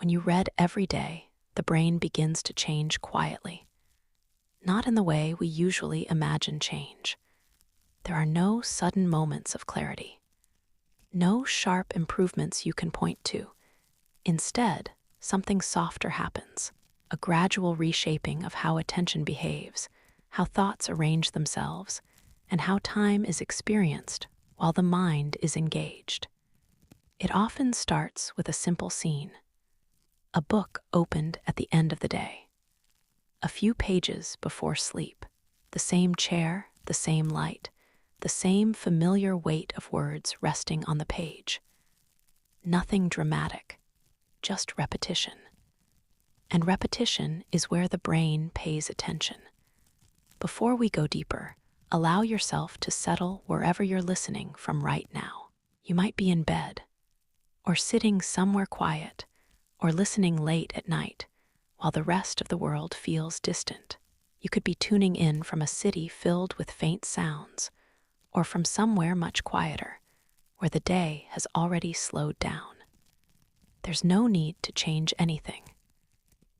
When you read every day, the brain begins to change quietly, not in the way we usually imagine change. There are no sudden moments of clarity, no sharp improvements you can point to. Instead, something softer happens, a gradual reshaping of how attention behaves, how thoughts arrange themselves, and how time is experienced while the mind is engaged. It often starts with a simple scene, a book opened at the end of the day, a few pages before sleep, the same chair, the same light, the same familiar weight of words resting on the page. Nothing dramatic, just repetition. And repetition is where the brain pays attention. Before we go deeper, allow yourself to settle wherever you're listening from right now. You might be in bed, or sitting somewhere quiet, or listening late at night, while the rest of the world feels distant. You could be tuning in from a city filled with faint sounds, or from somewhere much quieter, where the day has already slowed down. There's no need to change anything.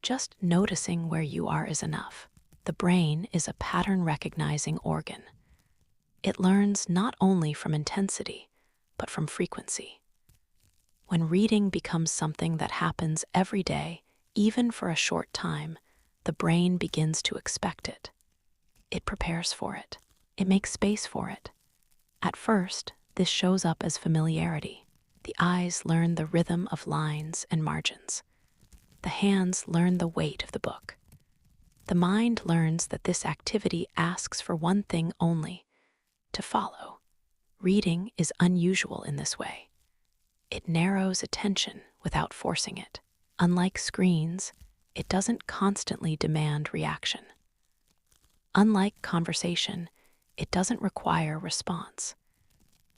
Just noticing where you are is enough. The brain is a pattern-recognizing organ. It learns not only from intensity, but from frequency. When reading becomes something that happens every day, even for a short time, the brain begins to expect it. It prepares for it. It makes space for it. At first, this shows up as familiarity. The eyes learn the rhythm of lines and margins. The hands learn the weight of the book. The mind learns that this activity asks for one thing only, to follow. Reading is unusual in this way. It narrows attention without forcing it. Unlike screens, it doesn't constantly demand reaction. Unlike conversation, it doesn't require response.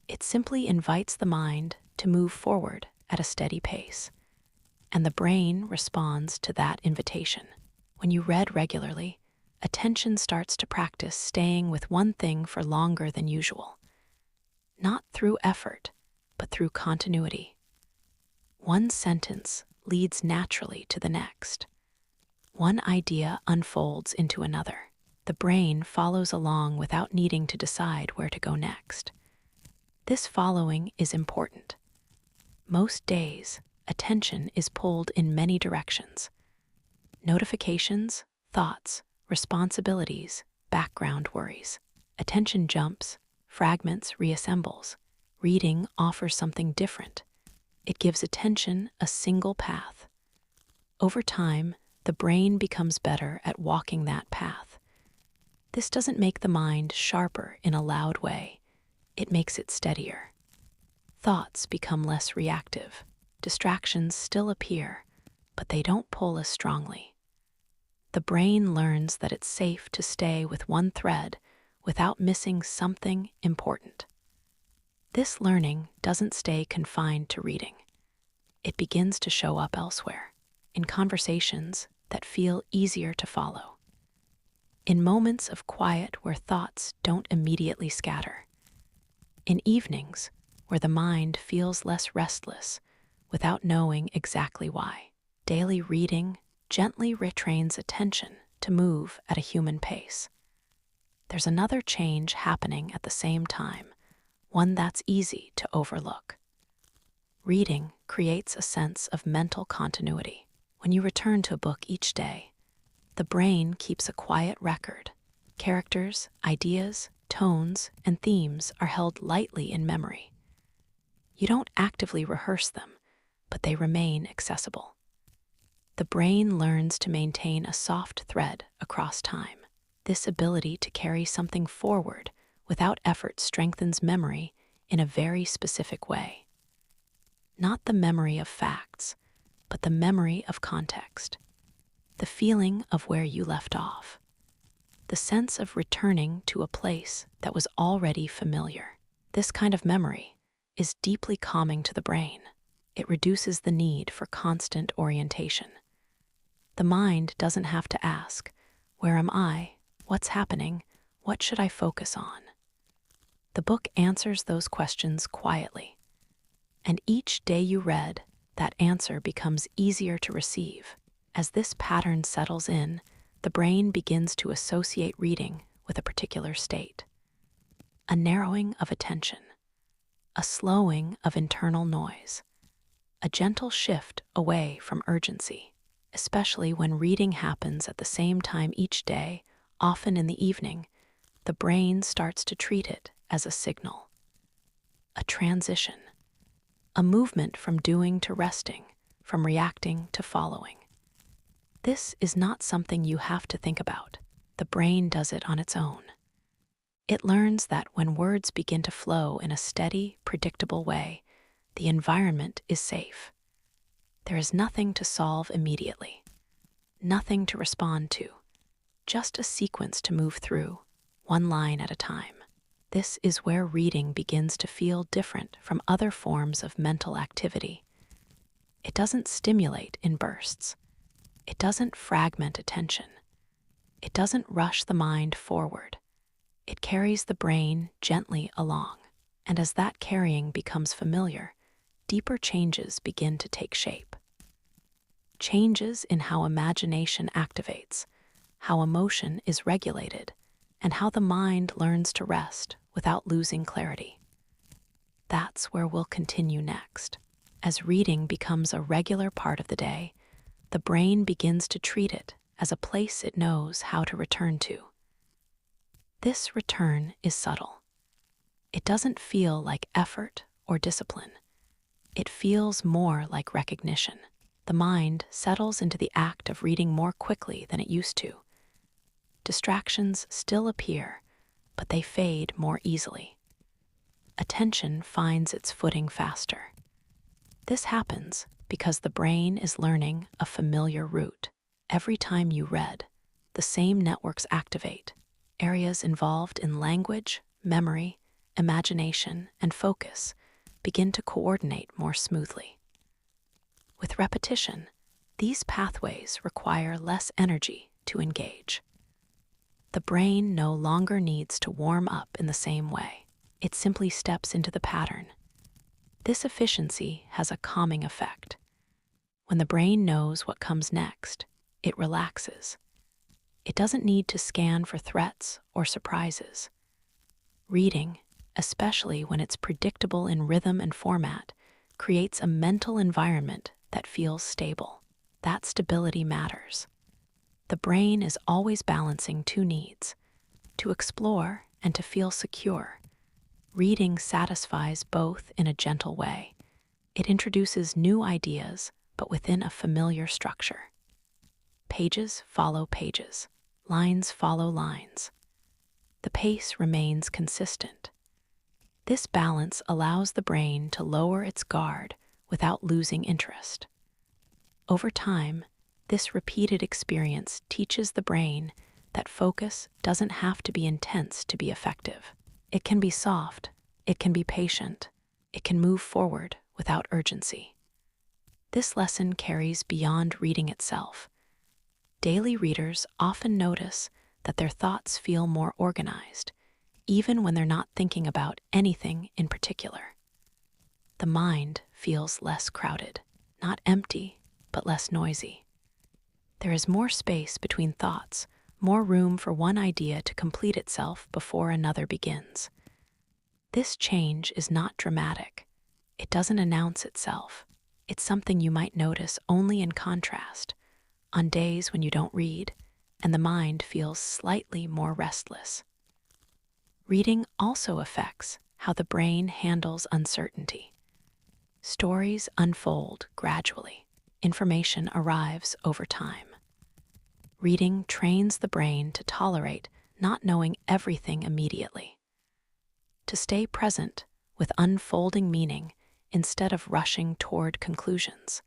It simply invites the mind to move forward at a steady pace, and the brain responds to that invitation. When you read regularly, attention starts to practice staying with one thing for longer than usual, not through effort, but through continuity. One sentence leads naturally to the next. One idea unfolds into another. The brain follows along without needing to decide where to go next. This following is important. Most days, attention is pulled in many directions. Notifications, thoughts, responsibilities, background worries. Attention jumps, fragments, reassembles. Reading offers something different. It gives attention a single path. Over time, the brain becomes better at walking that path. This doesn't make the mind sharper in a loud way. It makes it steadier. Thoughts become less reactive. Distractions still appear, but they don't pull as strongly. The brain learns that it's safe to stay with one thread without missing something important. This learning doesn't stay confined to reading. It begins to show up elsewhere, in conversations that feel easier to follow, in moments of quiet where thoughts don't immediately scatter, in evenings where the mind feels less restless without knowing exactly why. Daily reading gently retrains attention to move at a human pace. There's another change happening at the same time, one that's easy to overlook. Reading creates a sense of mental continuity. When you return to a book each day, the brain keeps a quiet record. Characters, ideas, tones, and themes are held lightly in memory. You don't actively rehearse them, but they remain accessible. The brain learns to maintain a soft thread across time. This ability to carry something forward without effort strengthens memory in a very specific way. Not the memory of facts, but the memory of context. The feeling of where you left off. The sense of returning to a place that was already familiar. This kind of memory is deeply calming to the brain. It reduces the need for constant orientation. The mind doesn't have to ask, where am I? What's happening? What should I focus on? The book answers those questions quietly. And each day you read, that answer becomes easier to receive. As this pattern settles in, the brain begins to associate reading with a particular state. A narrowing of attention, a slowing of internal noise, a gentle shift away from urgency, especially when reading happens at the same time each day, often in the evening. The brain starts to treat it as a signal, a transition, a movement from doing to resting, from reacting to following. This is not something you have to think about. The brain does it on its own. It learns that when words begin to flow in a steady, predictable way, the environment is safe. There is nothing to solve immediately, nothing to respond to, just a sequence to move through, one line at a time. This is where reading begins to feel different from other forms of mental activity. It doesn't stimulate in bursts. It doesn't fragment attention. It doesn't rush the mind forward. It carries the brain gently along. And as that carrying becomes familiar, deeper changes begin to take shape. Changes in how imagination activates, how emotion is regulated, and how the mind learns to rest without losing clarity. That's where we'll continue next. As reading becomes a regular part of the day, the brain begins to treat it as a place it knows how to return to. This return is subtle. It doesn't feel like effort or discipline. It feels more like recognition. The mind settles into the act of reading more quickly than it used to. Distractions still appear, but they fade more easily. Attention finds its footing faster. This happens because the brain is learning a familiar route. Every time you read, the same networks activate. Areas involved in language, memory, imagination, and focus begin to coordinate more smoothly. With repetition, these pathways require less energy to engage. The brain no longer needs to warm up in the same way. It simply steps into the pattern. This efficiency has a calming effect. When the brain knows what comes next, it relaxes. It doesn't need to scan for threats or surprises. Reading, especially when it's predictable in rhythm and format, creates a mental environment that feels stable. That stability matters. The brain is always balancing two needs, to explore and to feel secure. Reading satisfies both in a gentle way. It introduces new ideas, but within a familiar structure. Pages follow pages. Lines follow lines. The pace remains consistent. This balance allows the brain to lower its guard without losing interest. Over time, this repeated experience teaches the brain that focus doesn't have to be intense to be effective. It can be soft, it can be patient, it can move forward without urgency. This lesson carries beyond reading itself. Daily readers often notice that their thoughts feel more organized, even when they're not thinking about anything in particular. The mind feels less crowded, not empty, but less noisy. There is more space between thoughts, more room for one idea to complete itself before another begins. This change is not dramatic. It doesn't announce itself. It's something you might notice only in contrast, on days when you don't read, and the mind feels slightly more restless. Reading also affects how the brain handles uncertainty. Stories unfold gradually. Information arrives over time. Reading trains the brain to tolerate not knowing everything immediately, to stay present with unfolding meaning instead of rushing toward conclusions.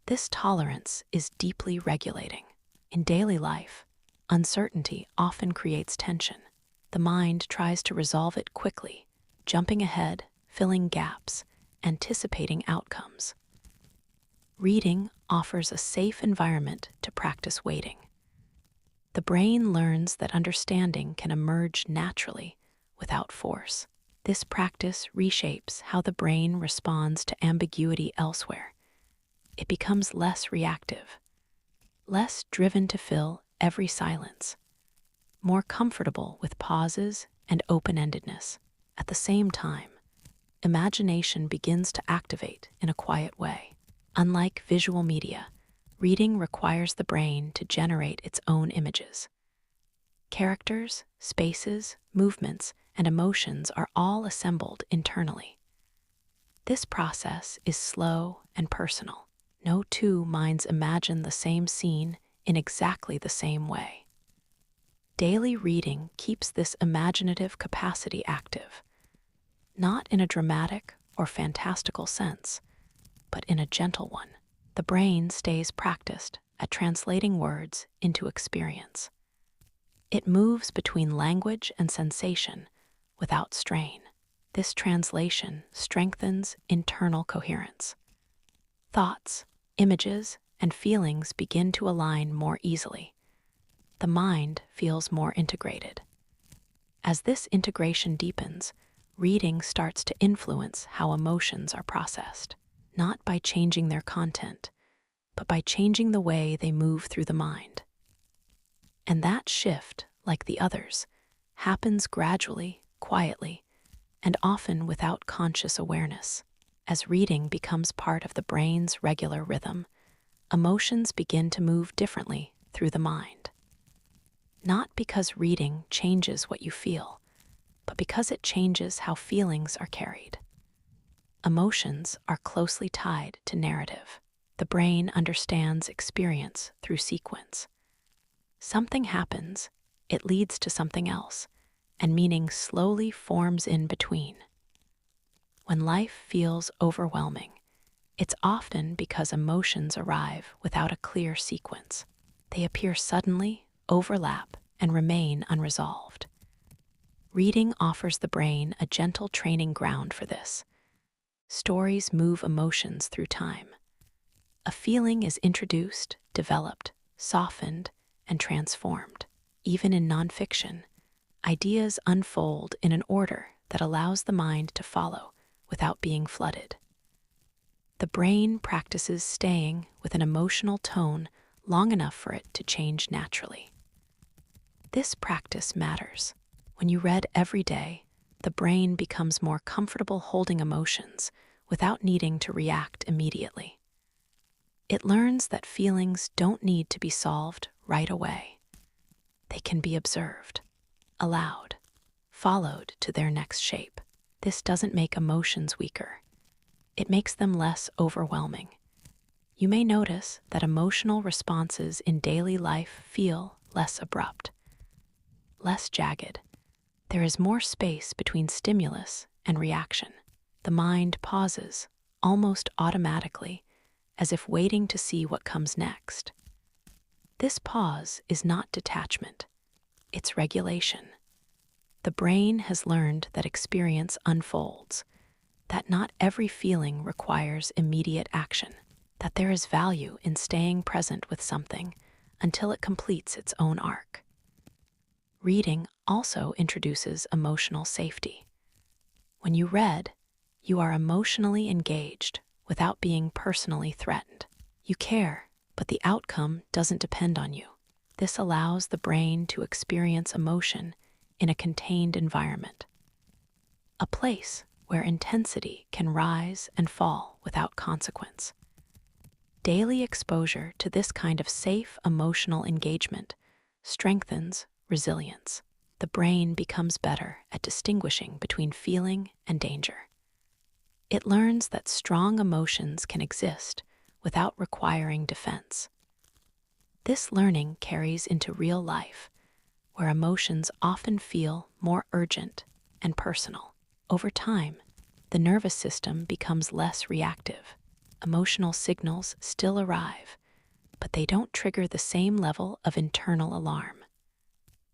This tolerance is deeply regulating. In daily life, uncertainty often creates tension. The mind tries to resolve it quickly, jumping ahead, filling gaps, anticipating outcomes. Reading offers a safe environment to practice waiting. The brain learns that understanding can emerge naturally without force. This practice reshapes how the brain responds to ambiguity elsewhere. it becomes less reactive, less driven to fill every silence, more comfortable with pauses and open-endedness. At the same time, imagination begins to activate in a quiet way. Unlike visual media, reading requires the brain to generate its own images. Characters, spaces, movements, and emotions are all assembled internally. This process is slow and personal. No two minds imagine the same scene in exactly the same way. Daily reading keeps this imaginative capacity active, not in a dramatic or fantastical sense, but in a gentle one. The brain stays practiced at translating words into experience. It moves between language and sensation without strain. This translation strengthens internal coherence. Thoughts, images, and feelings begin to align more easily. The mind feels more integrated. As this integration deepens, reading starts to influence how emotions are processed, not by changing their content, but by changing the way they move through the mind. And that shift, like the others, happens gradually, quietly, and often without conscious awareness. As reading becomes part of the brain's regular rhythm, emotions begin to move differently through the mind. Not because reading changes what you feel, but because it changes how feelings are carried. Emotions are closely tied to narrative. The brain understands experience through sequence. Something happens, it leads to something else, and meaning slowly forms in between. When life feels overwhelming, it's often because emotions arrive without a clear sequence. They appear suddenly, overlap, and remain unresolved. Reading offers the brain a gentle training ground for this. Stories move emotions through time. A feeling is introduced, developed, softened, and transformed. Even in nonfiction, ideas unfold in an order that allows the mind to follow without being flooded. The brain practices staying with an emotional tone long enough for it to change naturally. This practice matters. When you read every day, the brain becomes more comfortable holding emotions without needing to react immediately. It learns that feelings don't need to be solved right away. They can be observed, allowed, followed to their next shape. This doesn't make emotions weaker. It makes them less overwhelming. You may notice that emotional responses in daily life feel less abrupt, less jagged. There is more space between stimulus and reaction. The mind pauses, almost automatically, as if waiting to see what comes next. This pause is not detachment, it's regulation. The brain has learned that experience unfolds, that not every feeling requires immediate action, that there is value in staying present with something until it completes its own arc. Reading also introduces emotional safety. When you read, you are emotionally engaged without being personally threatened. You care, but the outcome doesn't depend on you. This allows the brain to experience emotion in a contained environment, a place where intensity can rise and fall without consequence. Daily exposure to this kind of safe emotional engagement strengthens resilience. The brain becomes better at distinguishing between feeling and danger. It learns that strong emotions can exist without requiring defense. This learning carries into real life, where emotions often feel more urgent and personal. Over time, the nervous system becomes less reactive. Emotional signals still arrive, but they don't trigger the same level of internal alarm.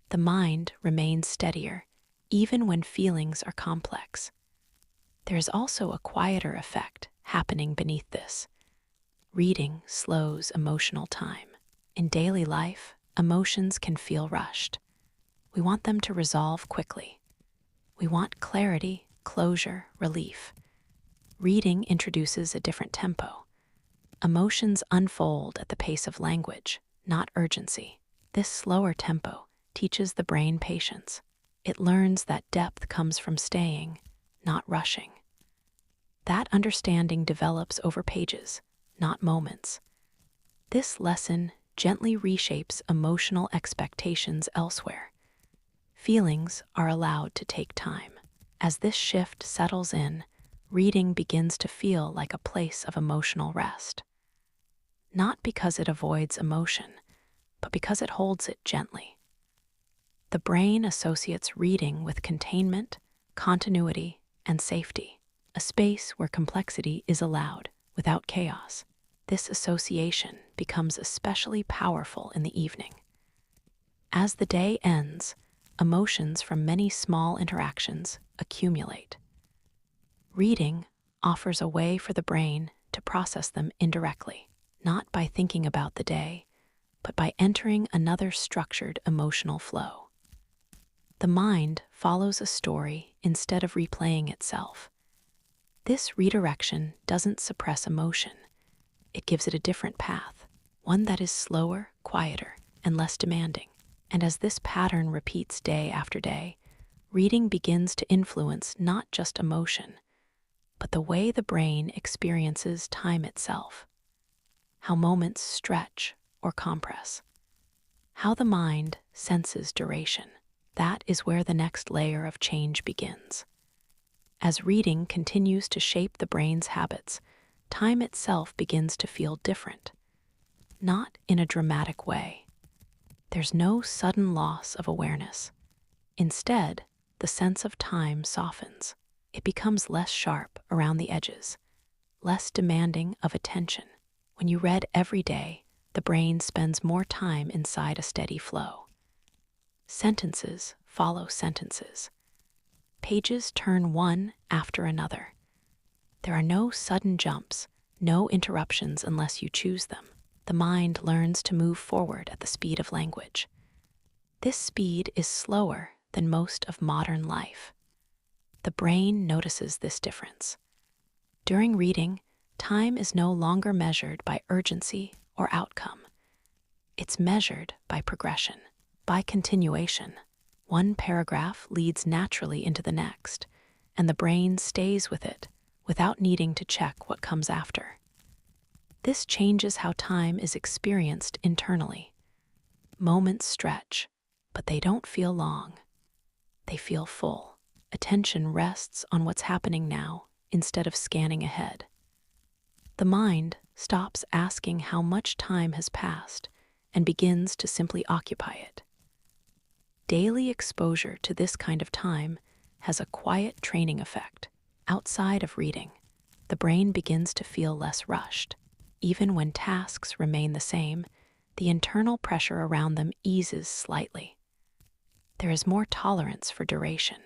The mind remains steadier, even when feelings are complex. There is also a quieter effect happening beneath this. Reading slows emotional time. In daily life, emotions can feel rushed. We want them to resolve quickly. We want clarity, closure, relief. Reading introduces a different tempo. Emotions unfold at the pace of language, not urgency. This slower tempo teaches the brain patience. It learns that depth comes from staying, not rushing. That understanding develops over pages, not moments. This lesson gently reshapes emotional expectations elsewhere. Feelings are allowed to take time. As this shift settles in, reading begins to feel like a place of emotional rest. Not because it avoids emotion, but because it holds it gently. The brain associates reading with containment, continuity, and safety, a space where complexity is allowed without chaos. This association becomes especially powerful in the evening. As the day ends, emotions from many small interactions accumulate. Reading offers a way for the brain to process them indirectly, not by thinking about the day, but by entering another structured emotional flow. The mind follows a story instead of replaying itself. This redirection doesn't suppress emotion. It gives it a different path, one that is slower, quieter, and less demanding. And as this pattern repeats day after day, reading begins to influence not just emotion, but the way the brain experiences time itself, how moments stretch or compress, how the mind senses duration. That is where the next layer of change begins. As reading continues to shape the brain's habits, time itself begins to feel different, not in a dramatic way. There's no sudden loss of awareness. Instead, the sense of time softens. It becomes less sharp around the edges, less demanding of attention. When you read every day, the brain spends more time inside a steady flow. Sentences follow sentences. Pages turn one after another. There are no sudden jumps, no interruptions unless you choose them. The mind learns to move forward at the speed of language. This speed is slower than most of modern life. The brain notices this difference. During reading, time is no longer measured by urgency or outcome. It's measured by progression, by continuation. One paragraph leads naturally into the next, and the brain stays with it without needing to check what comes after. This changes how time is experienced internally. Moments stretch, but they don't feel long. They feel full. Attention rests on what's happening now instead of scanning ahead. The mind stops asking how much time has passed and begins to simply occupy it. Daily exposure to this kind of time has a quiet training effect. Outside of reading, the brain begins to feel less rushed. Even when tasks remain the same, the internal pressure around them eases slightly. There is more tolerance for duration.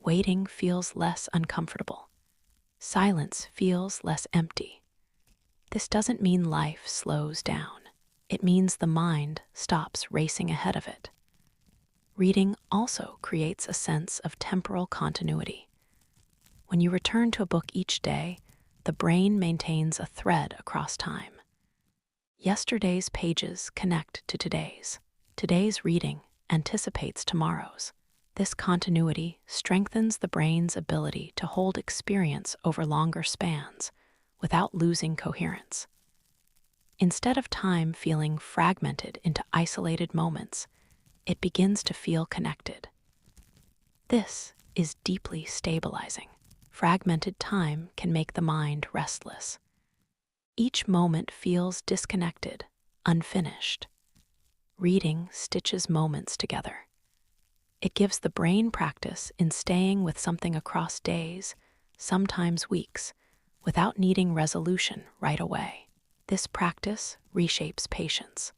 Waiting feels less uncomfortable. Silence feels less empty. This doesn't mean life slows down. It means the mind stops racing ahead of it. Reading also creates a sense of temporal continuity. When you return to a book each day, the brain maintains a thread across time. Yesterday's pages connect to today's. Today's reading anticipates tomorrow's. This continuity strengthens the brain's ability to hold experience over longer spans without losing coherence. Instead of time feeling fragmented into isolated moments, it begins to feel connected. This is deeply stabilizing. Fragmented time can make the mind restless. Each moment feels disconnected, unfinished. Reading stitches moments together. It gives the brain practice in staying with something across days, sometimes weeks, without needing resolution right away. This practice reshapes patience.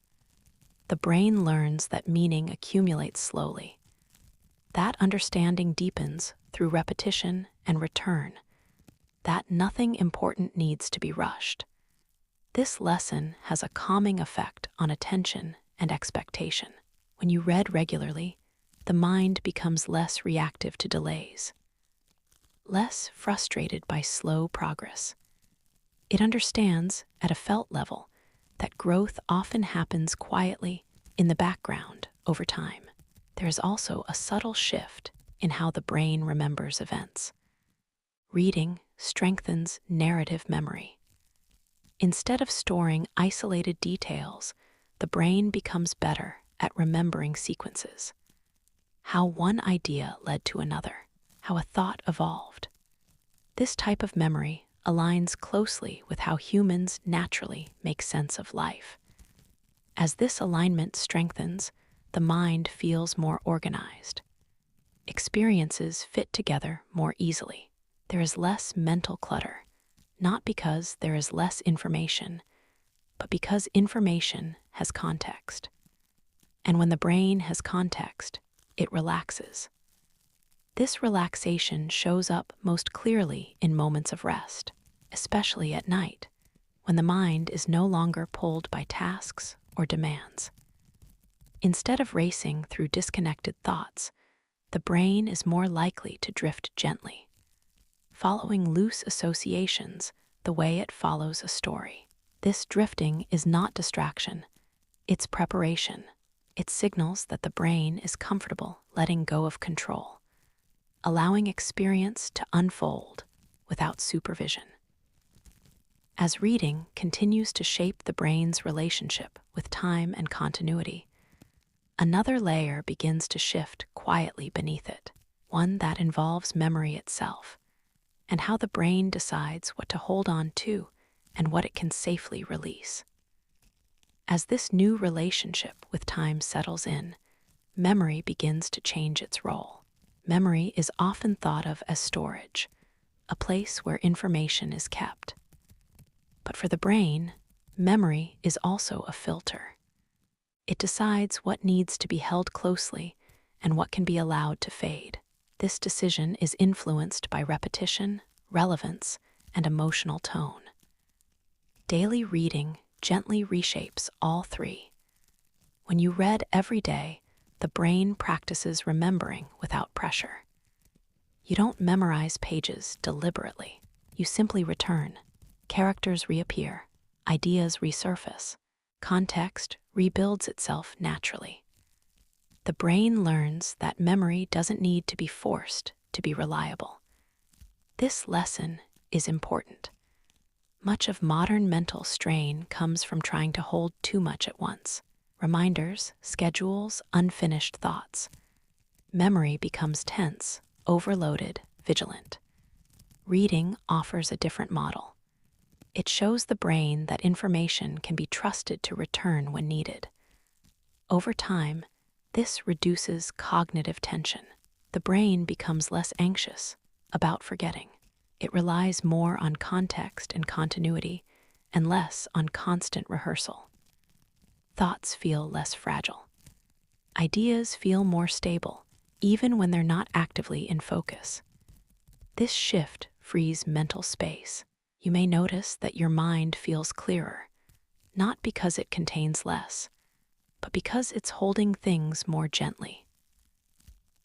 The brain learns that meaning accumulates slowly. That understanding deepens through repetition and return, that nothing important needs to be rushed. This lesson has a calming effect on attention and expectation. When you read regularly, the mind becomes less reactive to delays, less frustrated by slow progress. It understands, at a felt level, that growth often happens quietly in the background over time. There is also a subtle shift in how the brain remembers events. Reading strengthens narrative memory. Instead of storing isolated details, the brain becomes better at remembering sequences. How one idea led to another, how a thought evolved. This type of memory aligns closely with how humans naturally make sense of life. As this alignment strengthens, the mind feels more organized. Experiences fit together more easily. There is less mental clutter, not because there is less information, but because information has context. And when the brain has context, it relaxes. This relaxation shows up most clearly in moments of rest, especially at night, when the mind is no longer pulled by tasks or demands. Instead of racing through disconnected thoughts, the brain is more likely to drift gently, following loose associations the way it follows a story. This drifting is not distraction, it's preparation. It signals that the brain is comfortable letting go of control, allowing experience to unfold without supervision. As reading continues to shape the brain's relationship with time and continuity, another layer begins to shift quietly beneath it, one that involves memory itself, and how the brain decides what to hold on to and what it can safely release. As this new relationship with time settles in, memory begins to change its role. Memory is often thought of as storage, a place where information is kept. But for the brain, memory is also a filter. It decides what needs to be held closely and what can be allowed to fade. This decision is influenced by repetition, relevance, and emotional tone. Daily reading gently reshapes all three. When you read every day, the brain practices remembering without pressure. You don't memorize pages deliberately. You simply return. Characters reappear. Ideas resurface. Context rebuilds itself naturally. The brain learns that memory doesn't need to be forced to be reliable. This lesson is important. Much of modern mental strain comes from trying to hold too much at once. Reminders, schedules, unfinished thoughts. Memory becomes tense, overloaded, vigilant. Reading offers a different model. It shows the brain that information can be trusted to return when needed. Over time, this reduces cognitive tension. The brain becomes less anxious about forgetting. It relies more on context and continuity and less on constant rehearsal. Thoughts feel less fragile. Ideas feel more stable, even when they're not actively in focus. This shift frees mental space. You may notice that your mind feels clearer, not because it contains less, but because it's holding things more gently.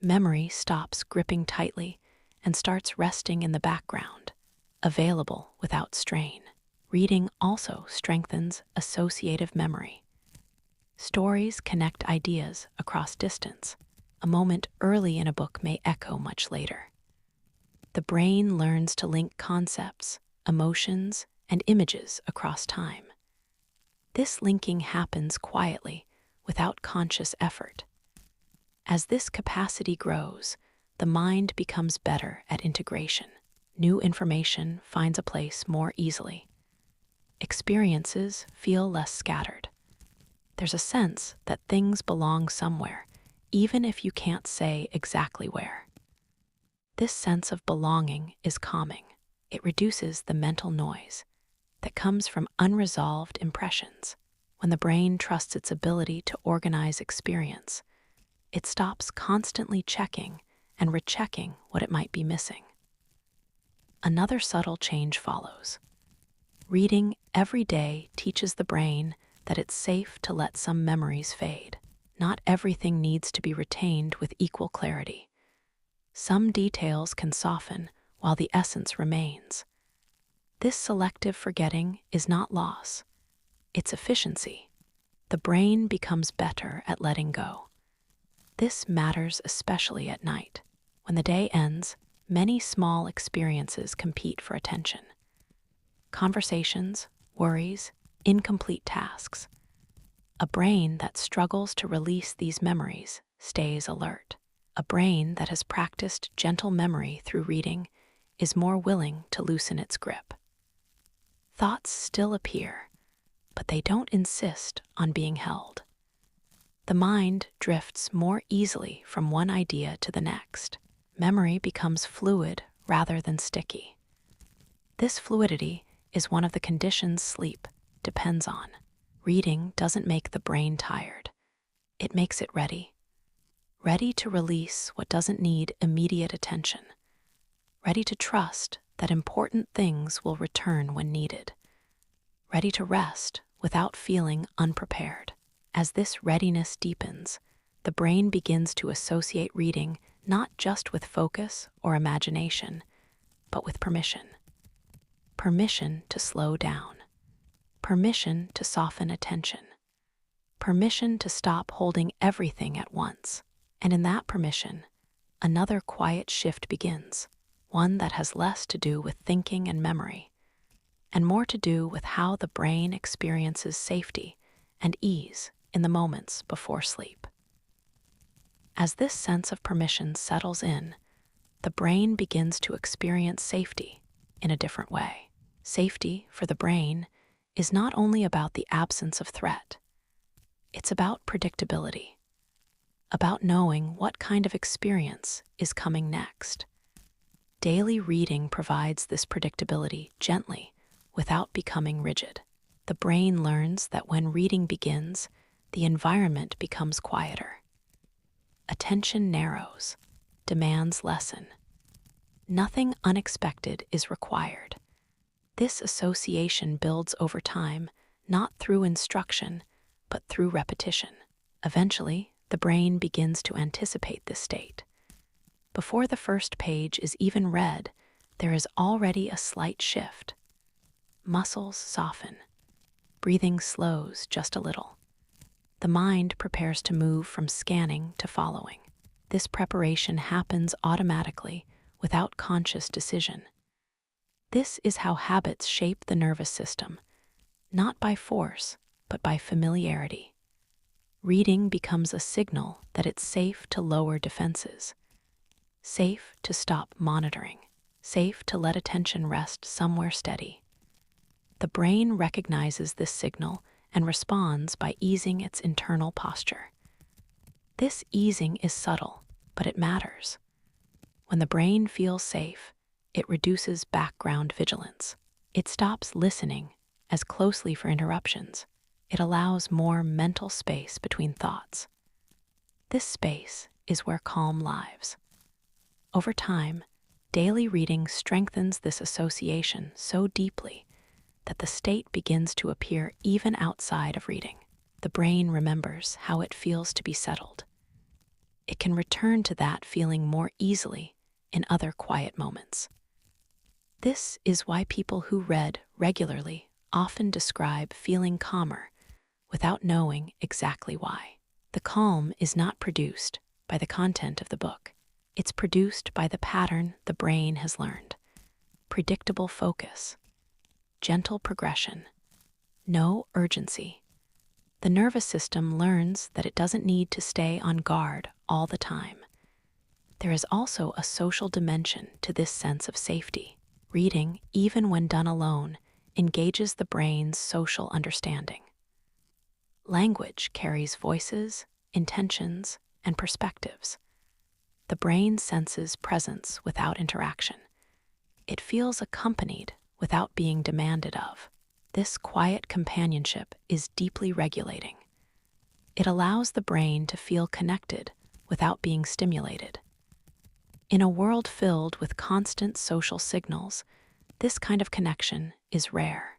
Memory stops gripping tightly and starts resting in the background, available without strain. Reading also strengthens associative memory. Stories connect ideas across distance. A moment early in a book may echo much later. The brain learns to link concepts, emotions, and images across time. This linking happens quietly, without conscious effort. As this capacity grows, the mind becomes better at integration. New information finds a place more easily. Experiences feel less scattered. There's a sense that things belong somewhere, even if you can't say exactly where. This sense of belonging is calming. It reduces the mental noise that comes from unresolved impressions. When the brain trusts its ability to organize experience, it stops constantly checking and rechecking what it might be missing. Another subtle change follows. Reading every day teaches the brain that it's safe to let some memories fade. Not everything needs to be retained with equal clarity. Some details can soften while the essence remains. This selective forgetting is not loss, it's efficiency. The brain becomes better at letting go. This matters especially at night. When the day ends, many small experiences compete for attention. Conversations, worries, incomplete tasks. A brain that struggles to release these memories stays alert. A brain that has practiced gentle memory through reading is more willing to loosen its grip. Thoughts still appear, but they don't insist on being held. The mind drifts more easily from one idea to the next. Memory becomes fluid rather than sticky. This fluidity is one of the conditions sleep depends on. Reading doesn't make the brain tired. It makes it ready. Ready to release what doesn't need immediate attention. Ready to trust that important things will return when needed. Ready to rest without feeling unprepared. As this readiness deepens, the brain begins to associate reading not just with focus or imagination, but with permission. Permission to slow down. Permission to soften attention. Permission to stop holding everything at once. And in that permission, another quiet shift begins, one that has less to do with thinking and memory, and more to do with how the brain experiences safety and ease in the moments before sleep. As this sense of permission settles in, the brain begins to experience safety in a different way. Safety for the brain is not only about the absence of threat, it's about predictability, about knowing what kind of experience is coming next. Daily reading provides this predictability gently, without becoming rigid. The brain learns that when reading begins, the environment becomes quieter. Attention narrows, demands lessen. Nothing unexpected is required. This association builds over time, not through instruction, but through repetition. Eventually, the brain begins to anticipate this state. Before the first page is even read, there is already a slight shift. Muscles soften. Breathing slows just a little. The mind prepares to move from scanning to following. This preparation happens automatically, without conscious decision. This is how habits shape the nervous system, not by force, but by familiarity. Reading becomes a signal that it's safe to lower defenses, safe to stop monitoring, safe to let attention rest somewhere steady. The brain recognizes this signal and responds by easing its internal posture. This easing is subtle, but it matters. When the brain feels safe, it reduces background vigilance. It stops listening as closely for interruptions. It allows more mental space between thoughts. This space is where calm lives. Over time, daily reading strengthens this association so deeply that the state begins to appear even outside of reading. The brain remembers how it feels to be settled. It can return to that feeling more easily in other quiet moments. This is why people who read regularly often describe feeling calmer without knowing exactly why. The calm is not produced by the content of the book. It's produced by the pattern the brain has learned. Predictable focus, gentle progression, no urgency. The nervous system learns that it doesn't need to stay on guard all the time. There is also a social dimension to this sense of safety. Reading, even when done alone, engages the brain's social understanding. Language carries voices, intentions, and perspectives. The brain senses presence without interaction. It feels accompanied without being demanded of. This quiet companionship is deeply regulating. It allows the brain to feel connected without being stimulated. In a world filled with constant social signals, this kind of connection is rare.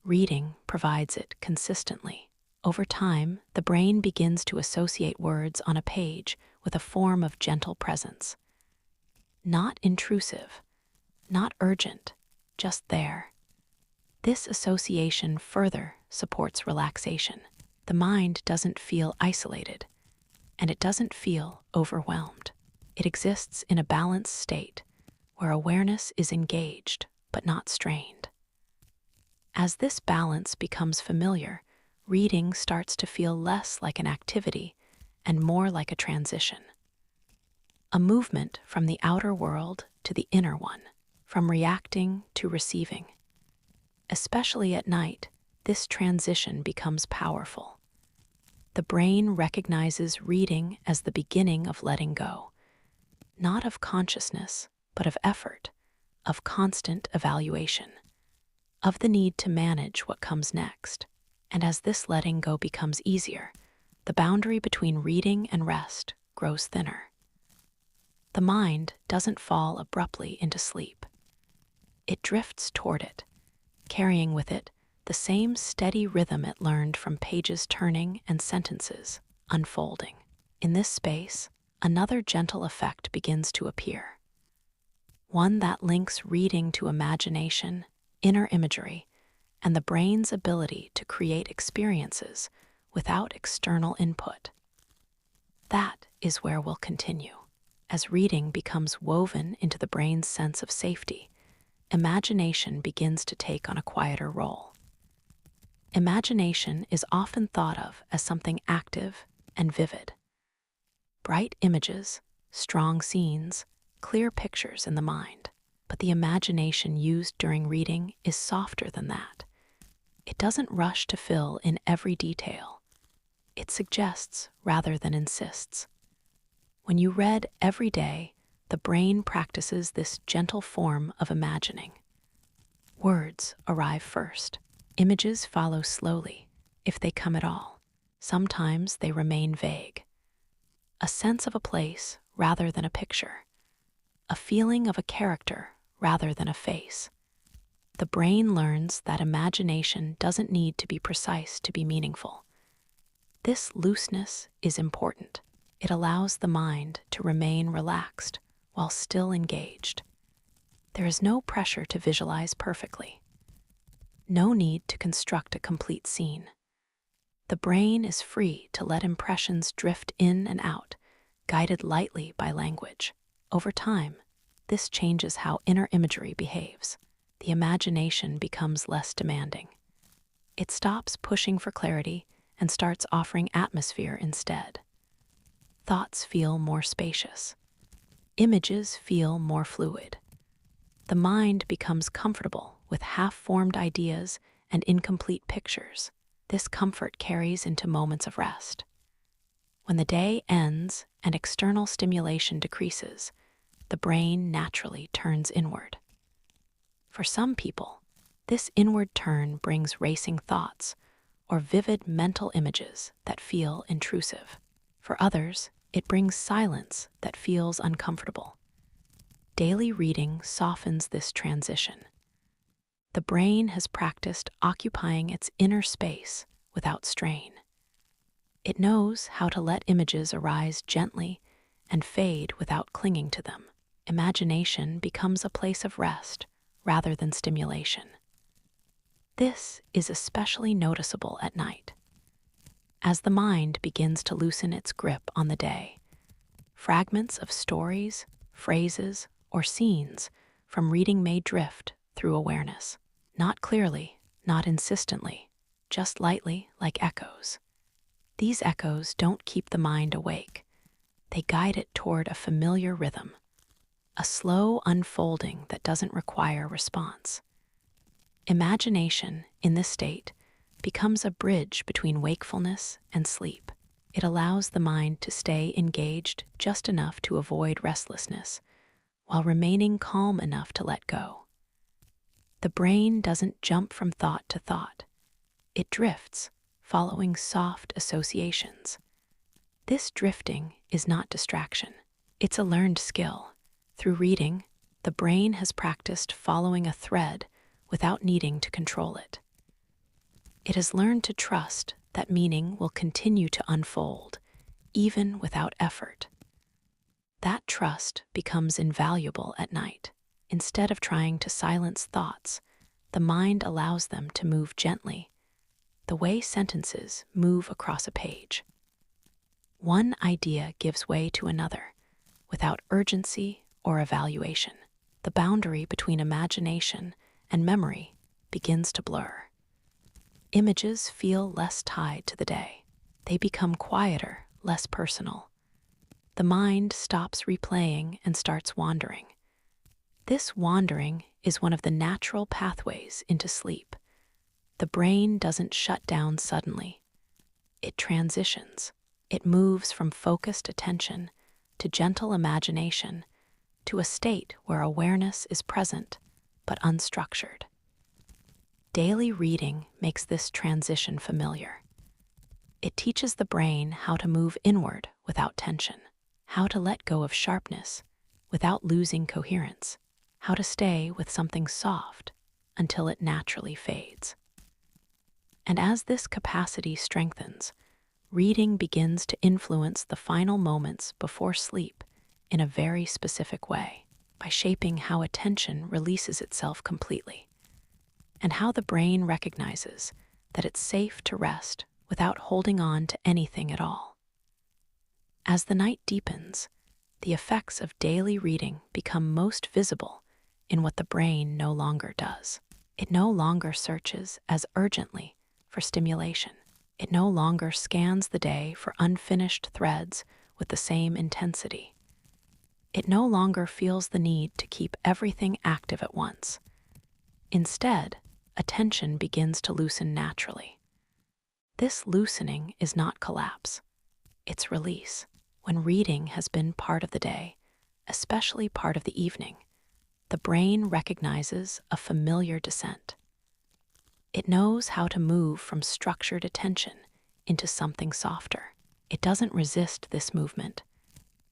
Reading provides it consistently. Over time, the brain begins to associate words on a page with a form of gentle presence. Not intrusive, not urgent, just there. This association further supports relaxation. The mind doesn't feel isolated, and it doesn't feel overwhelmed. It exists in a balanced state where awareness is engaged but not strained. As this balance becomes familiar, reading starts to feel less like an activity and more like a transition. A movement from the outer world to the inner one, from reacting to receiving. Especially at night, this transition becomes powerful. The brain recognizes reading as the beginning of letting go, not of consciousness, but of effort, of constant evaluation, of the need to manage what comes next. And as this letting go becomes easier, the boundary between reading and rest grows thinner. The mind doesn't fall abruptly into sleep. It drifts toward it, carrying with it the same steady rhythm it learned from pages turning and sentences unfolding. In this space, another gentle effect begins to appear, one that links reading to imagination, inner imagery, and the brain's ability to create experiences without external input. That is where we'll continue. As reading becomes woven into the brain's sense of safety, imagination begins to take on a quieter role. Imagination is often thought of as something active and vivid. Bright images, strong scenes, clear pictures in the mind. But the imagination used during reading is softer than that. It doesn't rush to fill in every detail. It suggests rather than insists. When you read every day, the brain practices this gentle form of imagining. Words arrive first. Images follow slowly, if they come at all. Sometimes they remain vague. A sense of a place rather than a picture. A feeling of a character rather than a face. The brain learns that imagination doesn't need to be precise to be meaningful. This looseness is important. It allows the mind to remain relaxed while still engaged. There is no pressure to visualize perfectly. No need to construct a complete scene. The brain is free to let impressions drift in and out, guided lightly by language. Over time, this changes how inner imagery behaves. The imagination becomes less demanding. It stops pushing for clarity and starts offering atmosphere instead. Thoughts feel more spacious. Images feel more fluid. The mind becomes comfortable with half-formed ideas and incomplete pictures. This comfort carries into moments of rest. When the day ends and external stimulation decreases, the brain naturally turns inward. For some people, this inward turn brings racing thoughts or vivid mental images that feel intrusive. For others, it brings silence that feels uncomfortable. Daily reading softens this transition. The brain has practiced occupying its inner space without strain. It knows how to let images arise gently and fade without clinging to them. Imagination becomes a place of rest rather than stimulation. This is especially noticeable at night. As the mind begins to loosen its grip on the day, fragments of stories, phrases, or scenes from reading may drift through awareness. Not clearly, not insistently, just lightly like echoes. These echoes don't keep the mind awake. They guide it toward a familiar rhythm, a slow unfolding that doesn't require response. Imagination, in this state, becomes a bridge between wakefulness and sleep. It allows the mind to stay engaged just enough to avoid restlessness, while remaining calm enough to let go. The brain doesn't jump from thought to thought. It drifts, following soft associations. This drifting is not distraction. It's a learned skill. Through reading, the brain has practiced following a thread without needing to control it. It has learned to trust that meaning will continue to unfold, even without effort. That trust becomes invaluable at night. Instead of trying to silence thoughts, the mind allows them to move gently, the way sentences move across a page. One idea gives way to another, without urgency or evaluation. The boundary between imagination and memory begins to blur. Images feel less tied to the day. They become quieter, less personal. The mind stops replaying and starts wandering. This wandering is one of the natural pathways into sleep. The brain doesn't shut down suddenly. It transitions. It moves from focused attention to gentle imagination to a state where awareness is present but unstructured. Daily reading makes this transition familiar. It teaches the brain how to move inward without tension, how to let go of sharpness without losing coherence, how to stay with something soft until it naturally fades. And as this capacity strengthens, reading begins to influence the final moments before sleep in a very specific way, by shaping how attention releases itself completely, and how the brain recognizes that it's safe to rest without holding on to anything at all. As the night deepens, the effects of daily reading become most visible in what the brain no longer does. It no longer searches as urgently for stimulation. It no longer scans the day for unfinished threads with the same intensity. It no longer feels the need to keep everything active at once. Instead, attention begins to loosen naturally. This loosening is not collapse, it's release. When reading has been part of the day, especially part of the evening, the brain recognizes a familiar descent. It knows how to move from structured attention into something softer. It doesn't resist this movement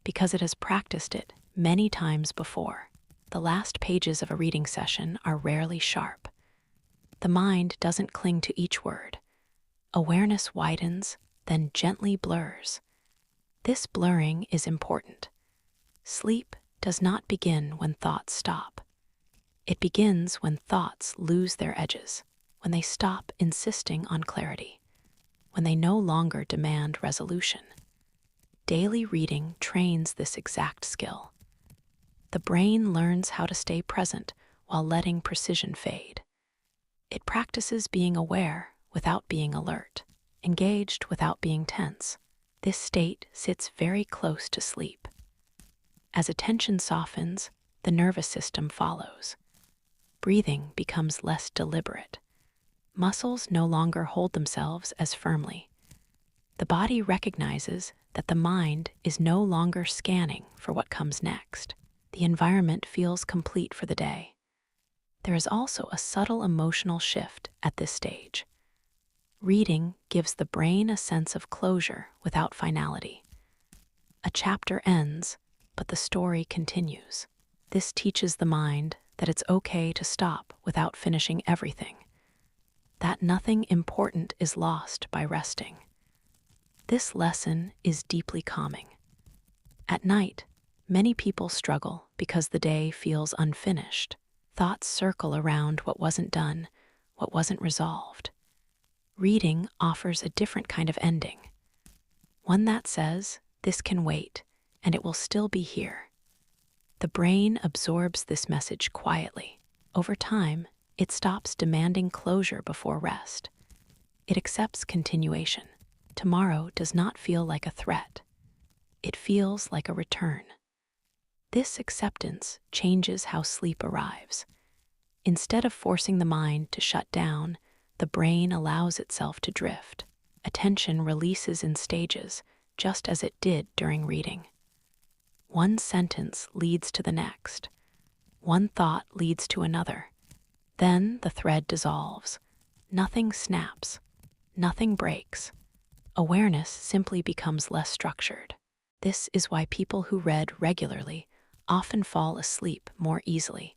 because it has practiced it many times before. The last pages of a reading session are rarely sharp. The mind doesn't cling to each word. Awareness widens, then gently blurs. This blurring is important. Sleep does not begin when thoughts stop. It begins when thoughts lose their edges, when they stop insisting on clarity, when they no longer demand resolution. Daily reading trains this exact skill. The brain learns how to stay present while letting precision fade. It practices being aware without being alert, engaged without being tense. This state sits very close to sleep. As attention softens, the nervous system follows. Breathing becomes less deliberate. Muscles no longer hold themselves as firmly. The body recognizes that the mind is no longer scanning for what comes next. The environment feels complete for the day. There is also a subtle emotional shift at this stage. Reading gives the brain a sense of closure without finality. A chapter ends, but the story continues. This teaches the mind that it's okay to stop without finishing everything, that nothing important is lost by resting. This lesson is deeply calming. At night, many people struggle because the day feels unfinished. Thoughts circle around what wasn't done, what wasn't resolved. Reading offers a different kind of ending, one that says, this can wait, and it will still be here. The brain absorbs this message quietly. Over time, it stops demanding closure before rest. It accepts continuation. Tomorrow does not feel like a threat. It feels like a return. This acceptance changes how sleep arrives. Instead of forcing the mind to shut down, the brain allows itself to drift. Attention releases in stages, just as it did during reading. One sentence leads to the next. One thought leads to another. Then the thread dissolves. Nothing snaps. Nothing breaks. Awareness simply becomes less structured. This is why people who read regularly often fall asleep more easily,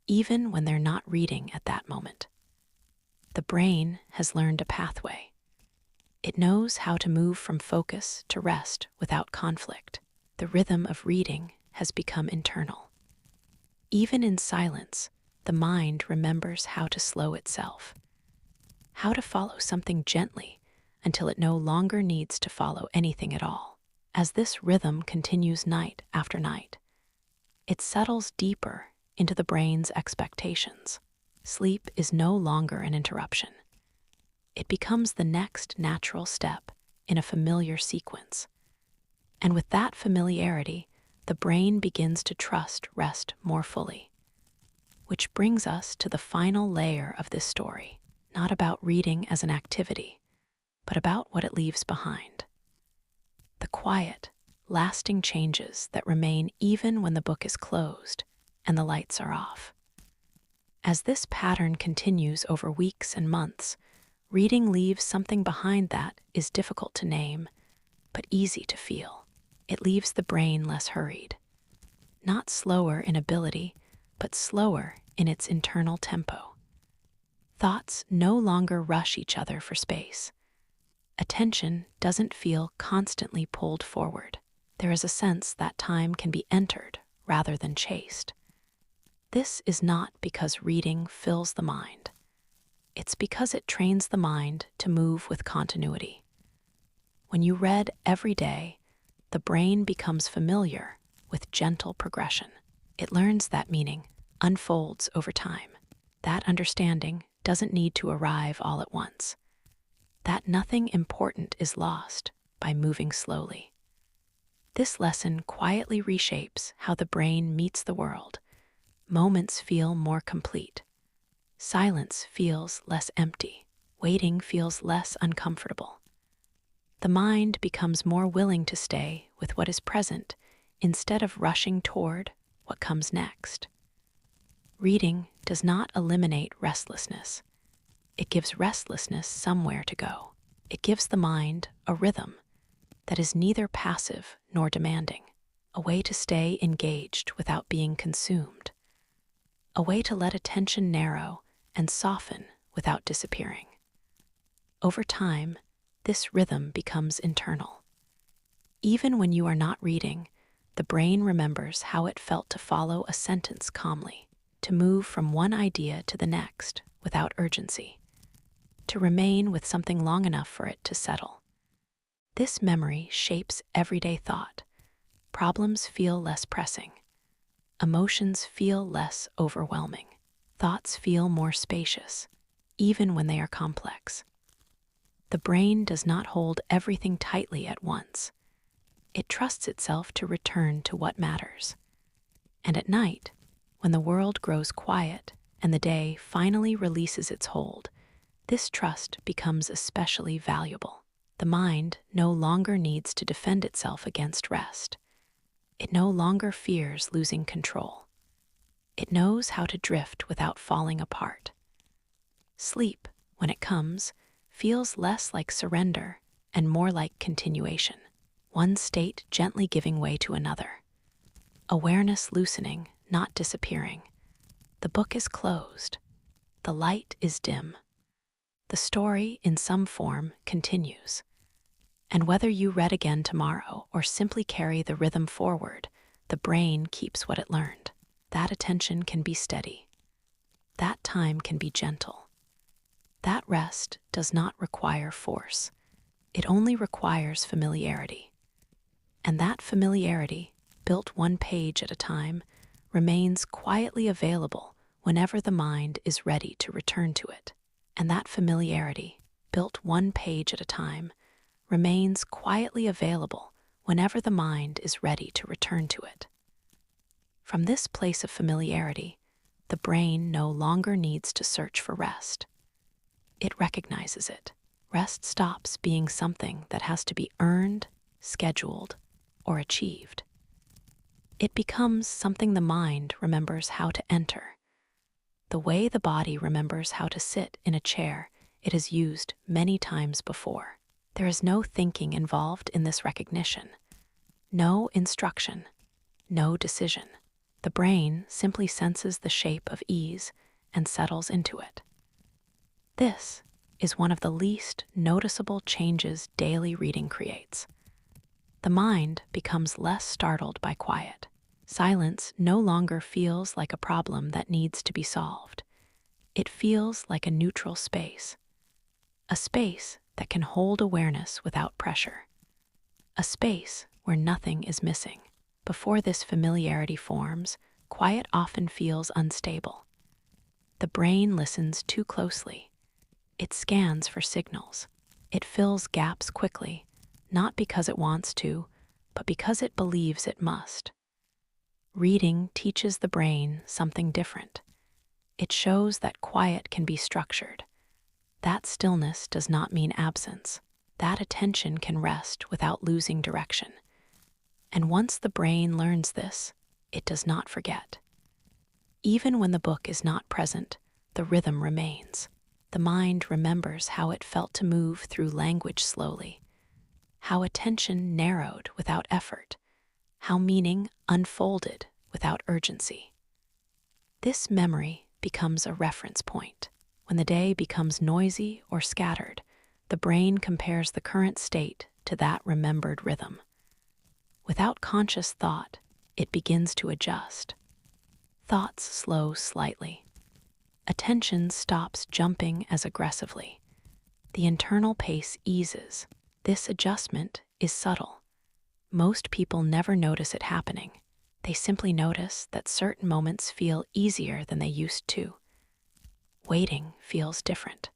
even when they're not reading at that moment. The brain has learned a pathway. It knows how to move from focus to rest without conflict. The rhythm of reading has become internal. Even in silence, the mind remembers how to slow itself, how to follow something gently until it no longer needs to follow anything at all. As this rhythm continues night after night, it settles deeper into the brain's expectations. Sleep is no longer an interruption. It becomes the next natural step in a familiar sequence. And with that familiarity, the brain begins to trust rest more fully. Which brings us to the final layer of this story, not about reading as an activity, but about what it leaves behind. The quiet, lasting changes that remain even when the book is closed and the lights are off. As this pattern continues over weeks and months, reading leaves something behind that is difficult to name, but easy to feel. It leaves the brain less hurried, not slower in ability, but slower in its internal tempo. Thoughts no longer rush each other for space. Attention doesn't feel constantly pulled forward. There is a sense that time can be entered rather than chased. This is not because reading fills the mind. It's because it trains the mind to move with continuity. When you read every day, the brain becomes familiar with gentle progression. It learns that meaning unfolds over time. That understanding doesn't need to arrive all at once. That nothing important is lost by moving slowly. This lesson quietly reshapes how the brain meets the world. Moments feel more complete. Silence feels less empty. Waiting feels less uncomfortable. The mind becomes more willing to stay with what is present instead of rushing toward what comes next. Reading does not eliminate restlessness. It gives restlessness somewhere to go. It gives the mind a rhythm that is neither passive nor demanding, a way to stay engaged without being consumed, a way to let attention narrow and soften without disappearing. Over time, this rhythm becomes internal. Even when you are not reading, the brain remembers how it felt to follow a sentence calmly, to move from one idea to the next without urgency, to remain with something long enough for it to settle. This memory shapes everyday thought. Problems feel less pressing. Emotions feel less overwhelming. Thoughts feel more spacious, even when they are complex. The brain does not hold everything tightly at once. It trusts itself to return to what matters. And at night, when the world grows quiet and the day finally releases its hold, this trust becomes especially valuable. The mind no longer needs to defend itself against rest. It no longer fears losing control. It knows how to drift without falling apart. Sleep, when it comes, feels less like surrender and more like continuation, one state gently giving way to another. Awareness loosening, not disappearing. The book is closed. The light is dim. The story, in some form, continues. And whether you read again tomorrow or simply carry the rhythm forward, the brain keeps what it learned. That attention can be steady. That time can be gentle. That rest does not require force. It only requires familiarity. And that familiarity, built one page at a time, remains quietly available whenever the mind is ready to return to it. And that familiarity, built one page at a time, remains quietly available whenever the mind is ready to return to it. From this place of familiarity, the brain no longer needs to search for rest. It recognizes it. Rest stops being something that has to be earned, scheduled, or achieved. It becomes something the mind remembers how to enter. The way the body remembers how to sit in a chair it has used many times before. There is no thinking involved in this recognition, no instruction, no decision. The brain simply senses the shape of ease and settles into it. This is one of the least noticeable changes daily reading creates. The mind becomes less startled by quiet. Silence no longer feels like a problem that needs to be solved. It feels like a neutral space, a space that can hold awareness without pressure, a space where nothing is missing. Before this familiarity forms, quiet often feels unstable. The brain listens too closely. It scans for signals. It fills gaps quickly, not because it wants to, but because it believes it must. Reading teaches the brain something different. It shows that quiet can be structured. That stillness does not mean absence. That attention can rest without losing direction. And once the brain learns this, it does not forget. Even when the book is not present, the rhythm remains. The mind remembers how it felt to move through language slowly, how attention narrowed without effort, how meaning unfolded without urgency. This memory becomes a reference point. When the day becomes noisy or scattered, the brain compares the current state to that remembered rhythm. Without conscious thought, it begins to adjust. Thoughts slow slightly. Attention stops jumping as aggressively. The internal pace eases. This adjustment is subtle. Most people never notice it happening. They simply notice that certain moments feel easier than they used to. Waiting feels different.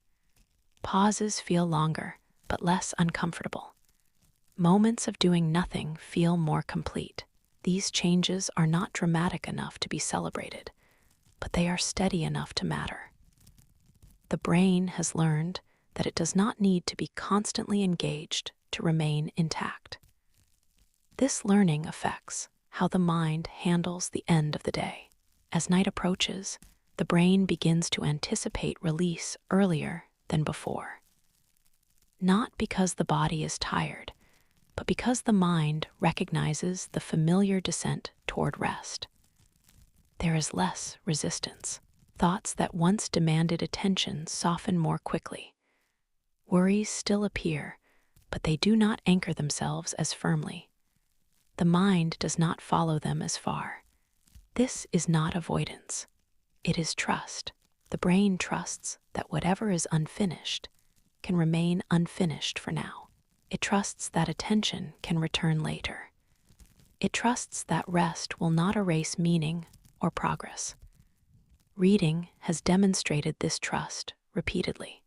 Pauses feel longer, but less uncomfortable. Moments of doing nothing feel more complete. These changes are not dramatic enough to be celebrated, but they are steady enough to matter. The brain has learned that it does not need to be constantly engaged to remain intact. This learning affects how the mind handles the end of the day. As night approaches, the brain begins to anticipate release earlier than before. Not because the body is tired, but because the mind recognizes the familiar descent toward rest. There is less resistance. Thoughts that once demanded attention soften more quickly. Worries still appear, but they do not anchor themselves as firmly. The mind does not follow them as far. This is not avoidance. It is trust. The brain trusts that whatever is unfinished can remain unfinished for now. It trusts that attention can return later. It trusts that rest will not erase meaning or progress. Reading has demonstrated this trust repeatedly.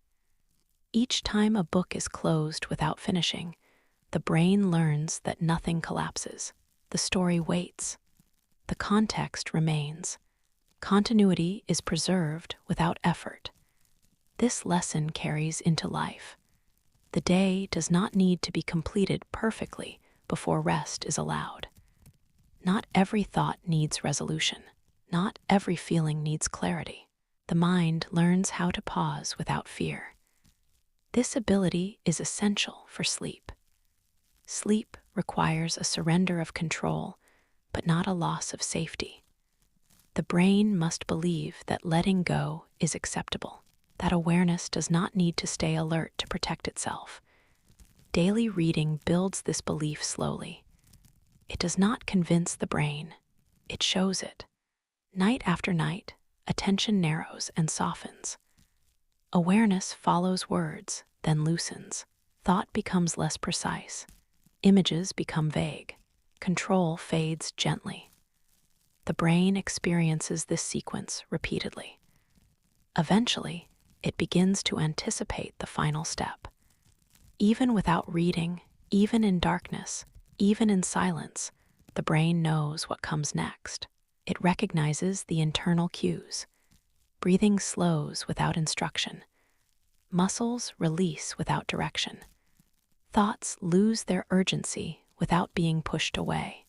Each time a book is closed without finishing, the brain learns that nothing collapses. The story waits. The context remains. Continuity is preserved without effort. This lesson carries into life. The day does not need to be completed perfectly before rest is allowed. Not every thought needs resolution. Not every feeling needs clarity. The mind learns how to pause without fear. This ability is essential for sleep. Sleep requires a surrender of control, but not a loss of safety. The brain must believe that letting go is acceptable, that awareness does not need to stay alert to protect itself. Daily reading builds this belief slowly. It does not convince the brain, it shows it. Night after night, attention narrows and softens. Awareness follows words, then loosens. Thought becomes less precise. Images become vague. Control fades gently. The brain experiences this sequence repeatedly. Eventually, it begins to anticipate the final step. Even without reading, even in darkness, even in silence, the brain knows what comes next. It recognizes the internal cues. Breathing slows without instruction. Muscles release without direction. Thoughts lose their urgency without being pushed away.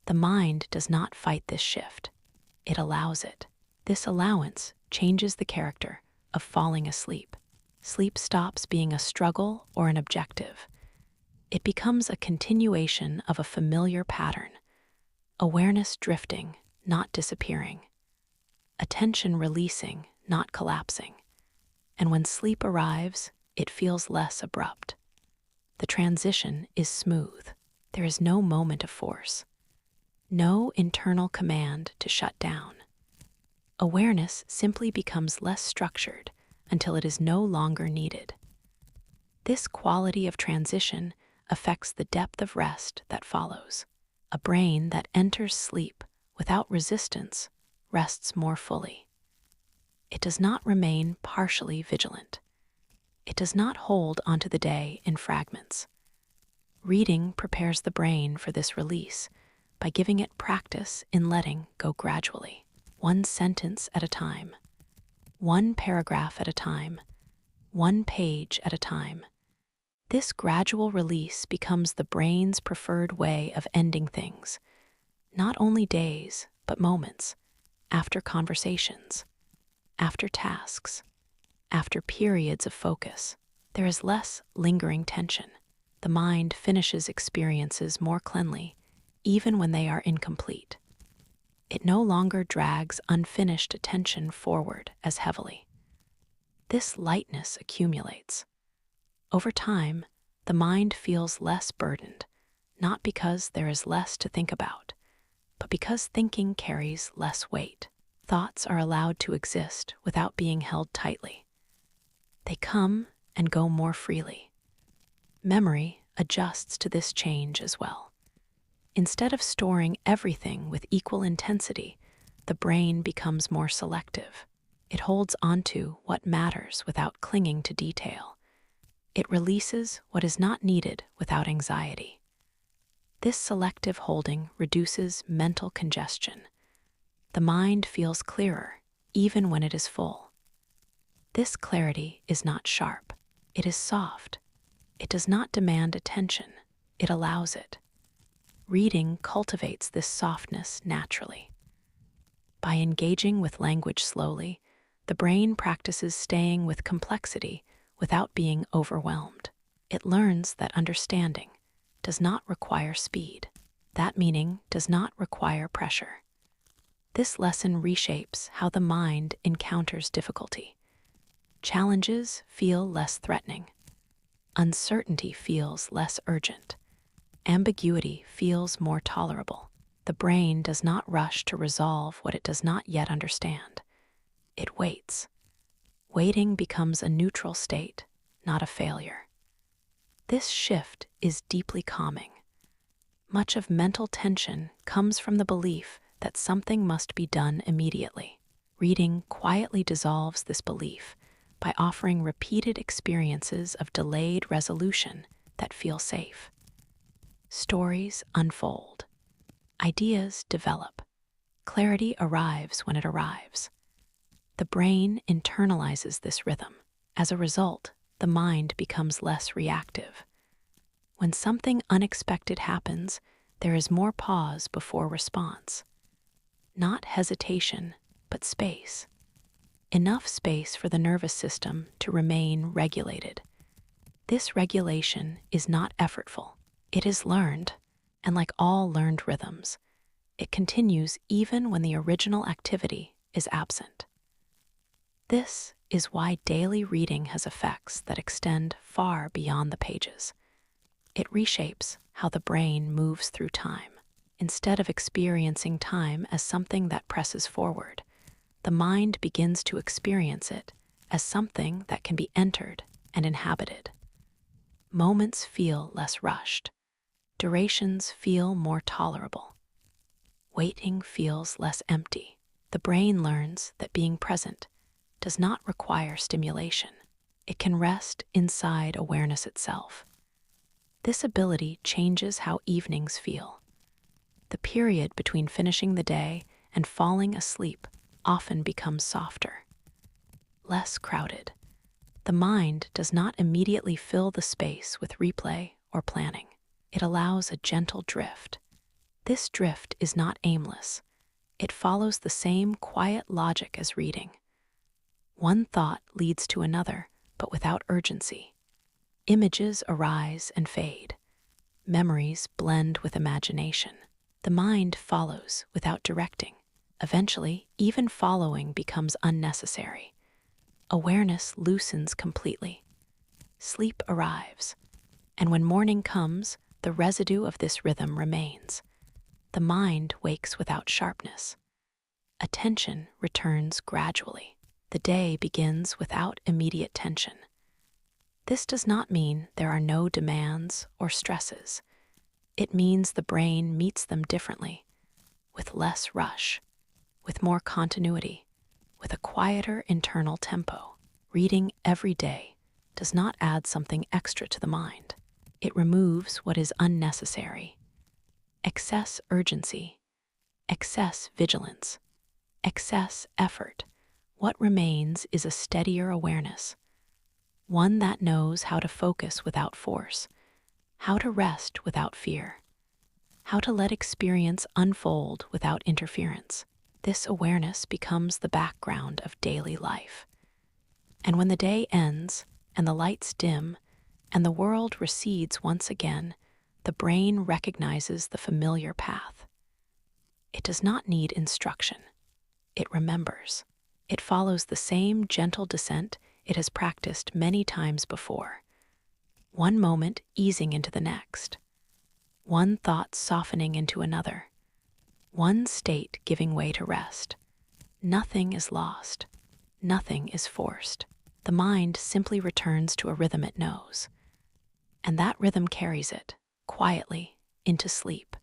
The mind does not fight this shift. It allows it. This allowance changes the character of falling asleep. Sleep stops being a struggle or an objective. It becomes a continuation of a familiar pattern. Awareness drifting, not disappearing. Attention releasing, not collapsing. And when sleep arrives, it feels less abrupt. The transition is smooth. There is no moment of force. No internal command to shut down. Awareness simply becomes less structured until it is no longer needed. This quality of transition affects the depth of rest that follows. A brain that enters sleep without resistance rests more fully. It does not remain partially vigilant. It does not hold onto the day in fragments. Reading prepares the brain for this release by giving it practice in letting go gradually, one sentence at a time, one paragraph at a time, one page at a time. This gradual release becomes the brain's preferred way of ending things, not only days, but moments, after conversations, after tasks, after periods of focus. There is less lingering tension. The mind finishes experiences more cleanly, even when they are incomplete. It no longer drags unfinished attention forward as heavily. This lightness accumulates. Over time, the mind feels less burdened, not because there is less to think about, but because thinking carries less weight. Thoughts are allowed to exist without being held tightly. They come and go more freely. Memory adjusts to this change as well. Instead of storing everything with equal intensity, the brain becomes more selective. It holds onto what matters without clinging to detail. It releases what is not needed without anxiety. This selective holding reduces mental congestion. The mind feels clearer, even when it is full. This clarity is not sharp. It is soft. It does not demand attention. It allows it. Reading cultivates this softness naturally. By engaging with language slowly, the brain practices staying with complexity without being overwhelmed. It learns that understanding does not require speed. That meaning does not require pressure. This lesson reshapes how the mind encounters difficulty. Challenges feel less threatening. Uncertainty feels less urgent. Ambiguity feels more tolerable. The brain does not rush to resolve what it does not yet understand. It waits. Waiting becomes a neutral state, not a failure. This shift is deeply calming. Much of mental tension comes from the belief that something must be done immediately. Reading quietly dissolves this belief by offering repeated experiences of delayed resolution that feel safe. Stories unfold. Ideas develop. Clarity arrives when it arrives. The brain internalizes this rhythm. As a result, the mind becomes less reactive. When something unexpected happens, there is more pause before response. Not hesitation, but space. Enough space for the nervous system to remain regulated. This regulation is not effortful. It is learned, and like all learned rhythms, it continues even when the original activity is absent. This is why daily reading has effects that extend far beyond the pages. It reshapes how the brain moves through time. Instead of experiencing time as something that presses forward, the mind begins to experience it as something that can be entered and inhabited. Moments feel less rushed. Durations feel more tolerable. Waiting feels less empty. The brain learns that being present does not require stimulation. It can rest inside awareness itself. This ability changes how evenings feel. The period between finishing the day and falling asleep often becomes softer, less crowded. The mind does not immediately fill the space with replay or planning. It allows a gentle drift. This drift is not aimless. It follows the same quiet logic as reading. One thought leads to another, but without urgency. Images arise and fade. Memories blend with imagination. The mind follows without directing. Eventually, even following becomes unnecessary. Awareness loosens completely. Sleep arrives, and when morning comes, the residue of this rhythm remains. The mind wakes without sharpness. Attention returns gradually. The day begins without immediate tension. This does not mean there are no demands or stresses. It means the brain meets them differently, with less rush, with more continuity, with a quieter internal tempo. Reading every day does not add something extra to the mind. It removes what is unnecessary. Excess urgency, excess vigilance, excess effort. What remains is a steadier awareness, one that knows how to focus without force, how to rest without fear, how to let experience unfold without interference. This awareness becomes the background of daily life. And when the day ends, and the lights dim, and the world recedes once again, the brain recognizes the familiar path. It does not need instruction. It remembers. It follows the same gentle descent it has practiced many times before. One moment easing into the next. One thought softening into another. One state giving way to rest. Nothing is lost. Nothing is forced. The mind simply returns to a rhythm it knows. And that rhythm carries it, quietly, into sleep.